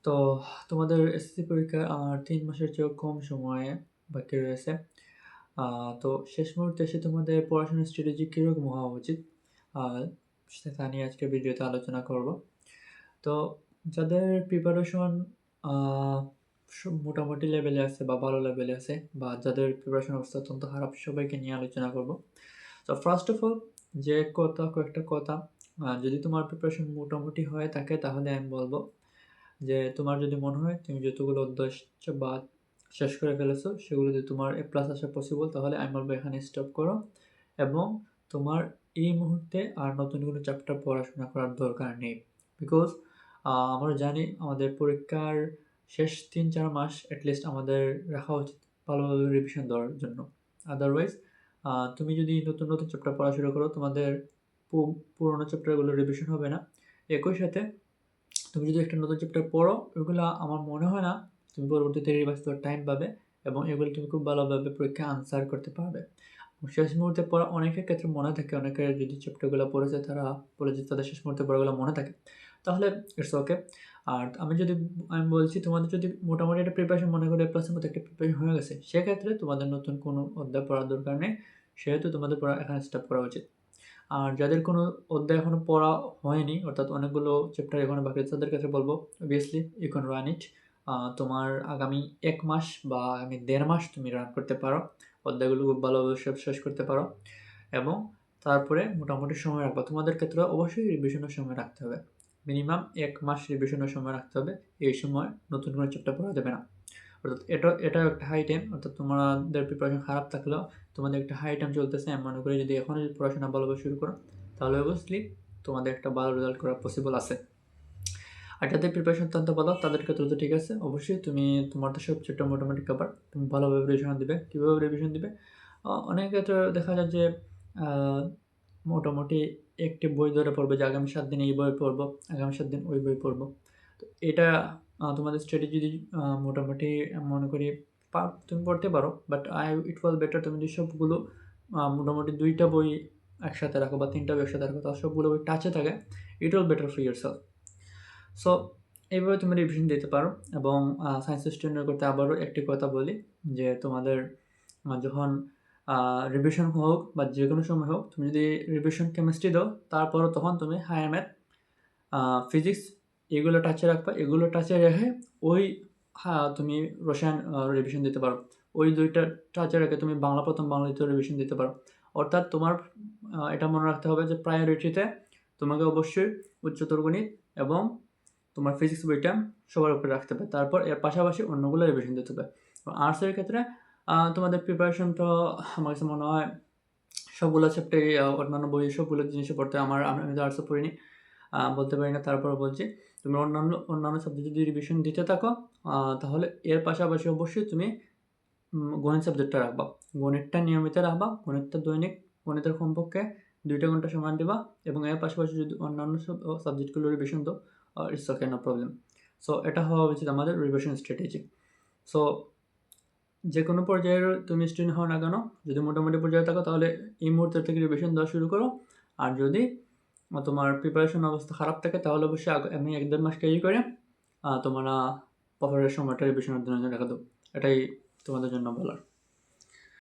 তো তোমাদের এসএসসি পরীক্ষা আর ৩ মাসের চেয়েও কম সময়ে বাকি রয়েছে। তো শেষ মুহূর্তে এসে তোমাদের পড়াশোনার স্ট্র্যাটেজি কিরকম হওয়া উচিত? আ সেটা নিয়ে আজকের ভিডিওতে আলোচনা করব। তো যাদের প্রিপারেশন আ মোটামুটি লেভেলে আছে বা ভালো লেভেলে আছে বা যাদের প্রিপারেশন অবস্থা অত্যন্ত খারাপ সবাইকে নিয়ে আলোচনা করব। তো ফার্স্ট অফ অল কয়েকটা কথা যদি তোমার প্রিপারেশন মোটামুটি হয়ে থাকে তাহলে আমি বলব যে তোমার যদি মনে হয় তুমি যতগুলো অধ্যায় বা শেষ করে ফেলেছো সেগুলো যদি তোমার এ প্লাস আসা পসিবল তাহলে আমি বলবো এখানে স্টপ করো এবং তোমার এই মুহূর্তে আর নতুন কোনো চ্যাপ্টার পড়াশোনা করার দরকার নেই। বিকজ আমরা জানি আমাদের পরীক্ষার শেষ ৩-৪ মাস অ্যাটলিস্ট আমাদের রাখা উচিত ভালোভাবে রিভিশন দেওয়ার জন্য। আদারওয়াইজ তুমি যদি নতুন চ্যাপ্টার পড়া শুরু করো তোমাদের পুরোনো চ্যাপ্টারগুলো রিভিশন হবে না। একই সাথে তুমি যদি একটা নতুন চ্যাপ্টার পড়ো ওইগুলো আমার মনে হয় না তুমি পরবর্তীতে রিভাইজ করার টাইম পাবে এবং এগুলো তুমি খুব ভালোভাবে পরীক্ষায় আনসার করতে পারবে। শেষ মুহূর্তে পড়া অনেকের ক্ষেত্রে মনে থাকে, অনেকের যদি চ্যাপ্টারগুলো পড়েছে তারা বলে যে তাদের শেষ মুহূর্তে পড়াগুলো মনে থাকে, তাহলে ইটস ওকে। আর আমি বলছি তোমাদের যদি মোটামুটি একটা প্রিপারেশন মনে করে প্লাসের মতো একটা প্রিপারেশন হয়ে গেছে সেক্ষেত্রে তোমাদের নতুন কোনো অধ্যায় পড়ার দরকার নেই, সেহেতু তোমাদের পড়া এখানে স্টপ করা উচিত। আর যাদের কোনো অধ্যায় এখনও পড়া হয়নি অর্থাৎ অনেকগুলো চ্যাপ্টার এখনও বাকি আছে তাদের কাছে বলবো obviously you can run it. তোমার আগামী ১ মাস বা আগামী ১.৫ মাস তুমি রান করতে পারো, অধ্যায়গুলো খুব ভালোভাবে সব শেষ করতে পারো এবং তারপরে মোটামুটি সময় রাখবা। তোমাদের ক্ষেত্রে অবশ্যই রিভিশনের সময় রাখতে হবে, মিনিমাম ১ মাস রিভিশনের সময় রাখতে হবে। এই সময় নতুন কোনো চ্যাপ্টার পড়া যাবে না। অর্থাৎ এটাও একটা হাই টাইম, অর্থাৎ তোমাদের প্রিপারেশন খারাপ থাকলেও তোমাদের একটা হাই টাইম চলতেছে। আমি মনে করি যদি এখনই পড়াশোনা ভালোভাবে শুরু করো তাহলে অবভিয়াসলি তোমাদের একটা ভালো রেজাল্ট করা পসিবল আছে। আর যাদের প্রিপারেশন অত্যন্ত ভালো তাদের ক্ষেত্রে তো ঠিক আছে, অবশ্যই তুমি তোমার তো সব চ্যাপ্টার মোটামুটি কভার, তুমি ভালোভাবে রিভিশন দিবে। কীভাবে রিভিশন দিবে? অনেক ক্ষেত্রে দেখা যায় যে মোটামুটি একটি বই ধরে পড়বে যে আগামী ৭ দিন এই বই পড়বো, আগামী ৭ দিন ওই বই পড়বো। তো এটা তোমাদের স্ট্র্যাটেজি যদি মোটামুটি আমি মনে করি তুমি পড়তে পারো, বাট ইট ওয়াজ বেটার তুমি যদি সবগুলো মোটামুটি ২ টা বই একসাথে রাখো বা ৩ টা বই একসাথে রাখো তাহলে সবগুলো বই টাচে থাকে। It was better for yourself. So এইভাবে তুমি রিভিশন দিতে পারো এবং সায়েন্স স্টুডেন্টের করতে আবারও একটি কথা বলি যে তোমাদের যখন রিভিশন হোক বা যে কোনো সময় হোক তুমি যদি রিভিশন কেমিস্ট্রি দাও তারপরও তখন তুমি হায়ার ম্যাথ, ফিজিক্স এগুলো টাচে রাখবা। এগুলো টাচে রেখে ওই তুমি রসায়ন রিভিশন দিতে পারো। ওই ২ টা টাচে রেখে তুমি বাংলা প্রথম, বাংলা দ্বিতীয় রিভিশন দিতে পারো। অর্থাৎ তোমার এটা মনে রাখতে হবে যে প্রায়োরিটিতে তোমাকে অবশ্যই উচ্চতর গণিত এবং তোমার ফিজিক্স বইটা সবার উপরে রাখতে হবে। তারপর এর পাশাপাশি অন্যগুলো রিভিশন দিতে হবে। আর্টসের ক্ষেত্রে তোমাদের প্রিপারেশন তো আমার কাছে মনে হয় সবগুলো চ্যাপ্টারই অন্যান্য বই সবগুলো জিনিসই পড়তে আমি তো আর্টসে পড়িনি, বলতে পারি না, তারপরও বলছি তুমি অন্যান্য সাবজেক্ট যদি রিভিশন দিতে থাকো তাহলে এর পাশাপাশি অবশ্যই তুমি গণিত সাবজেক্টটা রাখবা। গণিতটা নিয়মিত রাখবা, গণিতটা দৈনিক গণিতের কমপক্ষে ২ ঘন্টা সময় দিবা এবং এর পাশাপাশি যদি অন্যান্য সব সাবজেক্টগুলো রিভিশন দাও it's okay, no problem. So এটা হওয়া উচিত আমাদের রিভিশন স্ট্র্যাটেজি। সো যে কোনো পর্যায়ের তুমি স্টুডেন্ট হও না কেন, যদি মোটামুটি পর্যায়ে থাকো তাহলে এই মুহূর্তে থেকে রিভিশন দেওয়া শুরু করো। আর যদি তোমার প্রিপারেশন অবস্থা খারাপ থাকে তাহলে অবশ্যই আমি ১-১.৫ মাস ক্যারি করে তোমরা প্রপারের সময়টা রিভিশনের জন্য রেখে দাও। এটাই তোমাদের জন্য বলার।